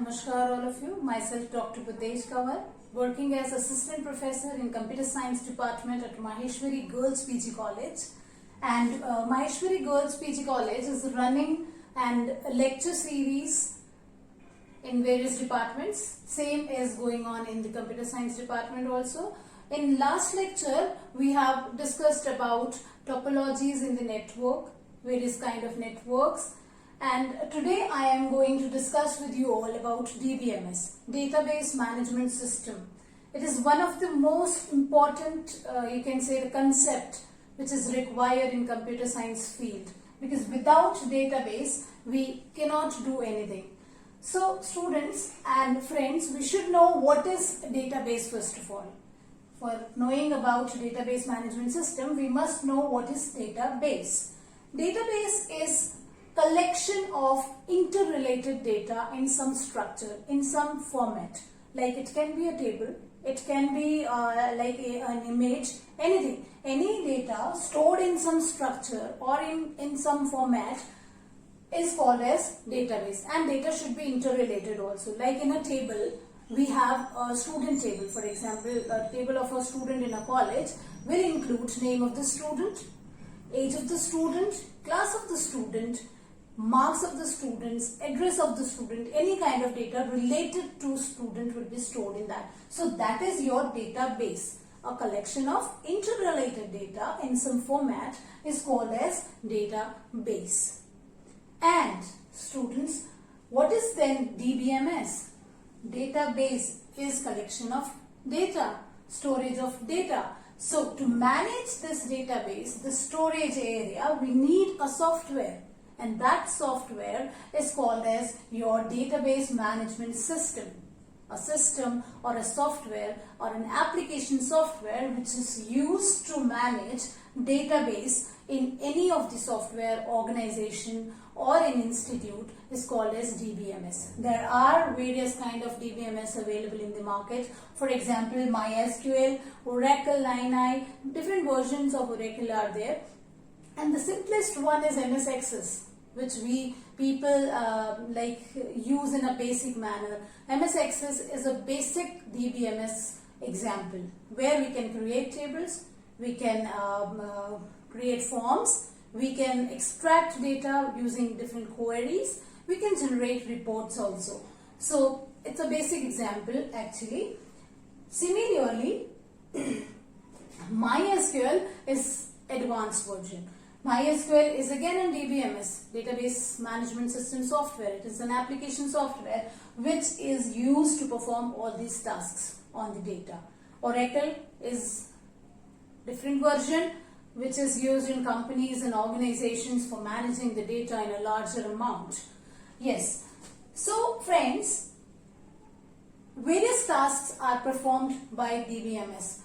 Namaskar all of you. Myself Dr. Bhutesh Kawar, working as Assistant Professor in Computer Science Department at Maheshwari Girls PG College. And Maheshwari Girls PG College is running and lecture series in various departments. Same is going on in the Computer Science Department also. In last lecture, we have discussed about topologies in the network, various kind of networks. And today I am going to discuss with you all about DBMS, Database Management System. It is one of the most important, you can say, the concept which is required in computer science field, because without database we cannot do anything. So students and friends, we should know what is a database first of all. For knowing about database management system, we must know what is database. Database is collection of interrelated data in some structure, in some format. Like it can be a table, it can be an image, anything. Any data stored in some structure or in some format is called as database, and data should be interrelated also. Like in a table, we have a student table, for example. A table of a student in a college will include name of the student, age of the student, class of the student, marks of the students, address of the student, any kind of data related to student will be stored in that. So that is your database. A collection of interrelated data in some format is called as database. And students, what is then DBMS? Database is collection of data, storage of data. So to manage this database, the storage area, we need a software. And that software is called as your database management system. A system or a software or an application software which is used to manage database in any of the software organization or an institute is called as DBMS. There are various kind of DBMS available in the market. For example, MySQL, Oracle 9i, different versions of Oracle are there. And the simplest one is MS Access, which people use in a basic manner. MS Access is a basic DBMS example where we can create tables, we can create forms, we can extract data using different queries, we can generate reports also. So it's a basic example actually. Similarly, MySQL is advanced version. MySQL is again a DBMS, Database Management System software. It is an application software which is used to perform all these tasks on the data. Oracle is different version which is used in companies and organizations for managing the data in a larger amount. Yes. So friends, various tasks are performed by DBMS.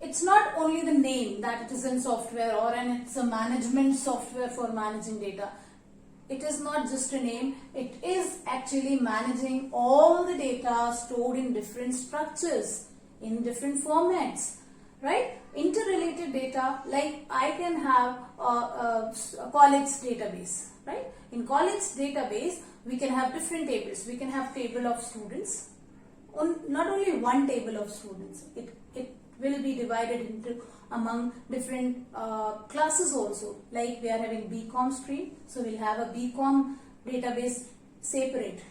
It's not only the name that it is in software or it's a management software for managing data. It is not just a name, it is actually managing all the data stored in different structures, in different formats, right? Interrelated data, like I can have a college database, right? In college database, we can have different tables. We can have table of students, not only one table of students. It will be divided into among different classes also. Like we are having BCom stream, so we'll have a BCom database separate.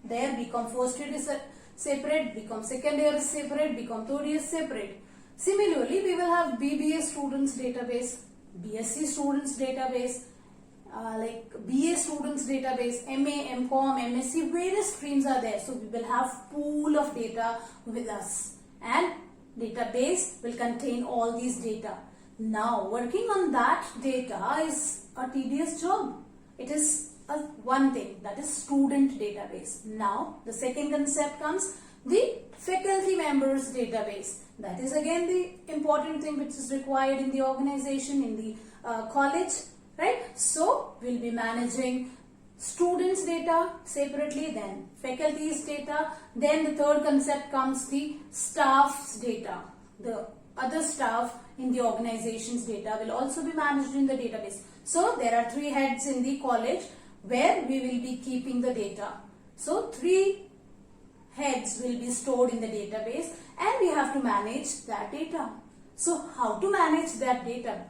There BCom first year is separate, BCom second year is separate, BCom third year is separate. Similarly, we will have BBA students database, BSc students database, like BA students database, MA, MCom, MSc, various streams are there. So we will have pool of data with us, and database will contain all these data. Now working on that data is a tedious job. It is one thing, that is student database. Now the second concept comes, the faculty members database. That is again the important thing which is required in the organization, in the college, right? So we'll be managing students data separately, then faculty's data, then the third concept comes the staff's data. The other staff in the organization's data will also be managed in the database. So there are 3 heads in the college where we will be keeping the data. So 3 heads will be stored in the database, and we have to manage that data. So how to manage that data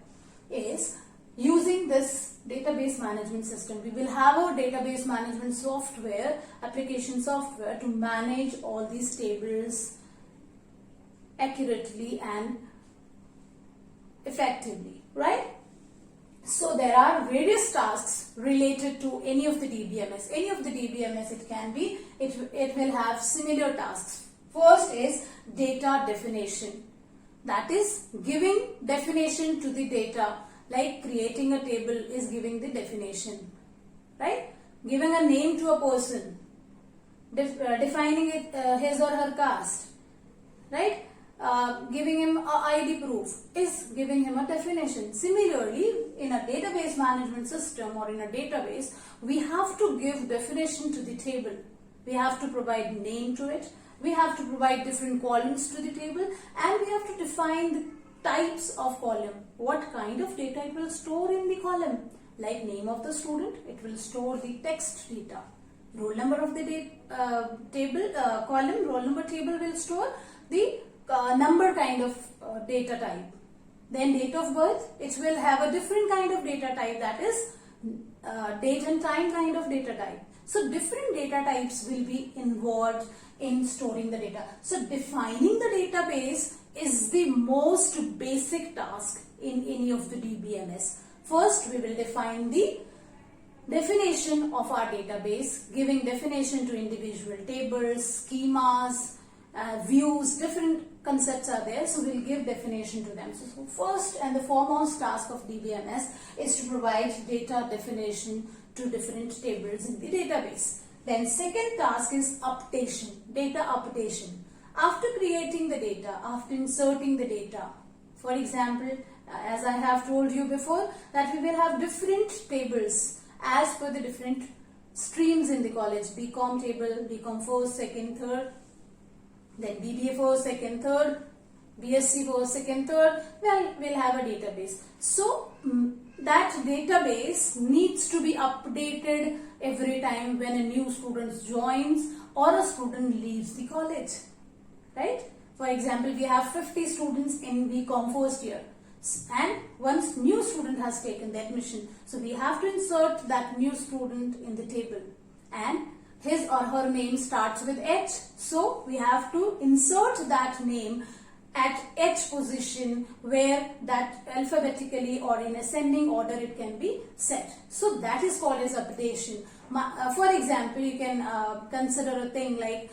is using this database management system. We will have our database management software, application software, to manage all these tables accurately and effectively, right? So there are various tasks related to any of the DBMS. Any of the DBMS it can be, it will have similar tasks. First is data definition. That is giving definition to the data. Like creating a table is giving the definition, right? Giving a name to a person, defining it, his or her caste, right? Giving him a ID proof is giving him a definition. Similarly, in a database management system or in a database, we have to give definition to the table. We have to provide name to it. We have to provide different columns to the table, and we have to define the types of column. What kind of data it will store in the column? Like name of the student, it will store the text data. Roll number of the column, roll number table will store the number kind of data type. Then date of birth, it will have a different kind of data type, that is date and time kind of data type. So different data types will be involved in storing the data. So defining the database is the most basic task in any of the DBMS. First, we will define the definition of our database, giving definition to individual tables, schemas, views, different concepts are there, so we'll give definition to them. So first and the foremost task of DBMS is to provide data definition to different tables in the database. Then second task is updation, data updation. After creating the data, after inserting the data, for example, as I have told you before, that we will have different tables as per the different streams in the college. BCom table, BCom first, second, third, then BBA first, second, third, BSc first, second, third, well, we'll have a database. So that database needs to be updated every time when a new student joins or a student leaves the college, right? For example, we have 50 students in BCom first year, and once new student has taken the admission, so we have to insert that new student in the table, and his or her name starts with H, so we have to insert that name at H position, where that alphabetically or in ascending order it can be set. So that is called as updation. For example, you can consider a thing like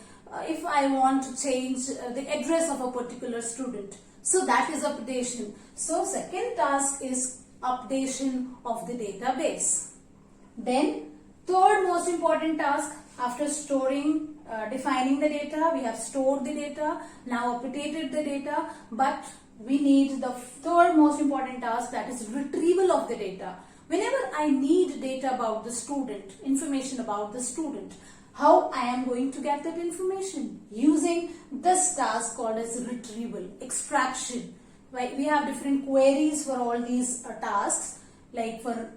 if I want to change the address of a particular student, so that is updation. So second task is updation of the database. Then third most important task, after storing, defining the data, we have stored the data, now updated the data, but we need the third most important task, that is retrieval of the data. Whenever I need data about the student, information about the student, how I am going to get that information? Using this task called as retrieval, extraction. Right? We have different queries for all these tasks. Like for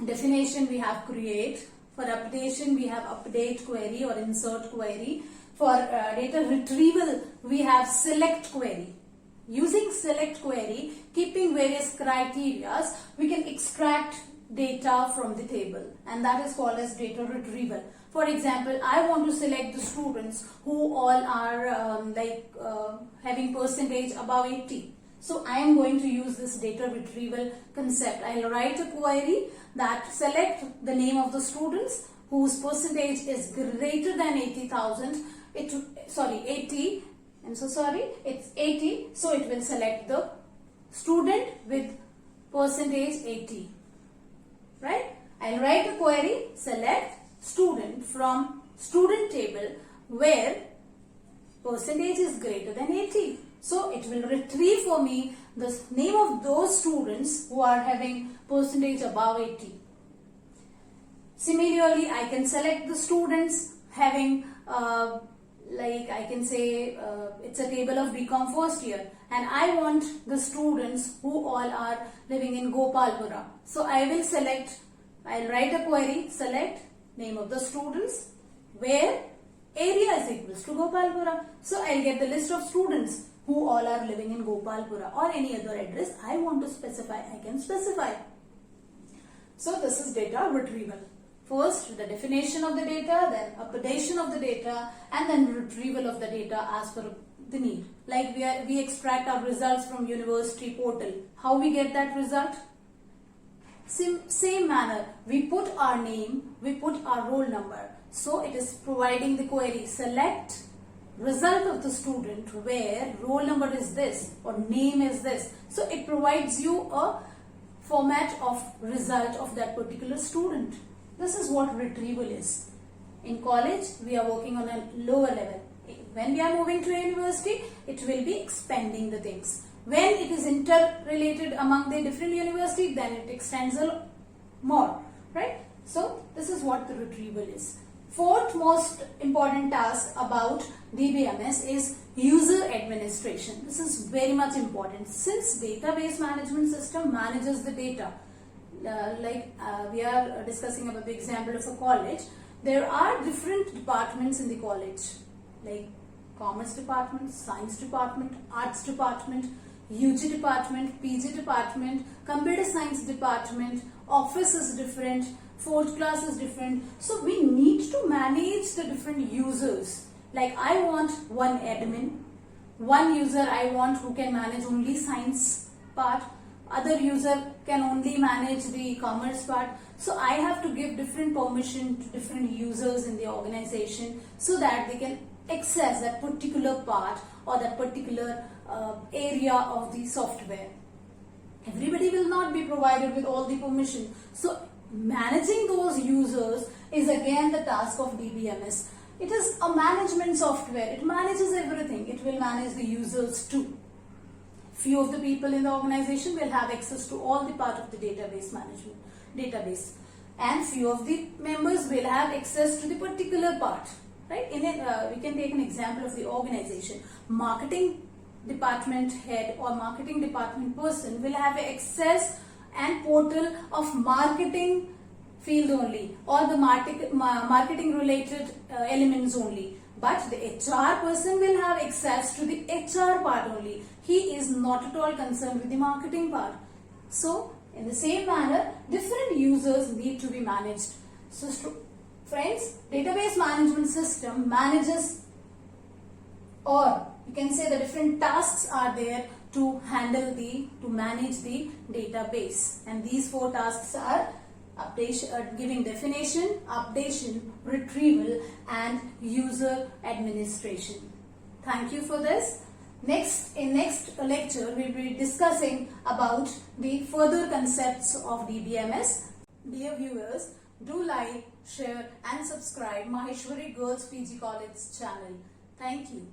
definition, we have create. For updation, we have update query or insert query. For data retrieval, we have select query. Using select query, keeping various criteria, we can extract data from the table, and that is called as data retrieval. For example, I want to select the students who all are having percentage above 80. So I am going to use this data retrieval concept. I will write a query that select the name of the students whose percentage is greater than 80,000. 80. I'm so sorry. It's 80. So it will select the student with percentage 80. Right? I'll write a query, select student from student table where percentage is greater than 80. So it will retrieve for me the name of those students who are having percentage above 80. Similarly, I can select the students having I can say it's a table of BCom first year, and I want the students who all are living in Gopalpura. So I will select, I'll write a query, select name of the students where area is equals to Gopalpura. So I'll get the list of students who all are living in Gopalpura or any other address I want to specify. I can specify. So this is data retrieval. First the definition of the data, then updation of the data, and then retrieval of the data as per the need. Like we extract our results from university portal. How we get that result? Same manner, we put our name, we put our roll number. So it is providing the query, select result of the student where roll number is this or name is this. So it provides you a format of result of that particular student. This is what retrieval is. In college, we are working on a lower level. When we are moving to a university, it will be expanding the things. When it is interrelated among the different universities, then it extends a lot more, right? So this is what the retrieval is. Fourth most important task about DBMS is user administration. This is very much important since database management system manages the data. We are discussing about the example of a college. There are different departments in the college, like commerce department, science department, arts department, UG department, PG department, computer science department, office is different, fourth class is different. So we need to manage the different users. Like I want one admin, one user I want who can manage only science part, other user can only manage the commerce part. So I have to give different permission to different users in the organization so that they can access that particular part or that particular area of the software. Everybody will not be provided with all the permission. So managing those users is again the task of DBMS. It is a management software. It manages everything. It will manage the users too. Few of the people in the organization will have access to all the part of the database database, and few of the members will have access to the particular part. Right? We can take an example of the organization. Marketing department head or marketing department person will have access and portal of marketing field only or the marketing related elements only. But the HR person will have access to the HR part only. He is not at all concerned with the marketing part. So, in the same manner, different users need to be managed. So, friends, database management system manages, or you can say the different tasks are there to manage the database. And these four tasks are updation, giving definition, updation, retrieval, and user administration. Thank you for this. In next lecture, we will be discussing about the further concepts of DBMS. Dear viewers, do like, share, and subscribe Maheshwari Girls PG College channel. Thank you.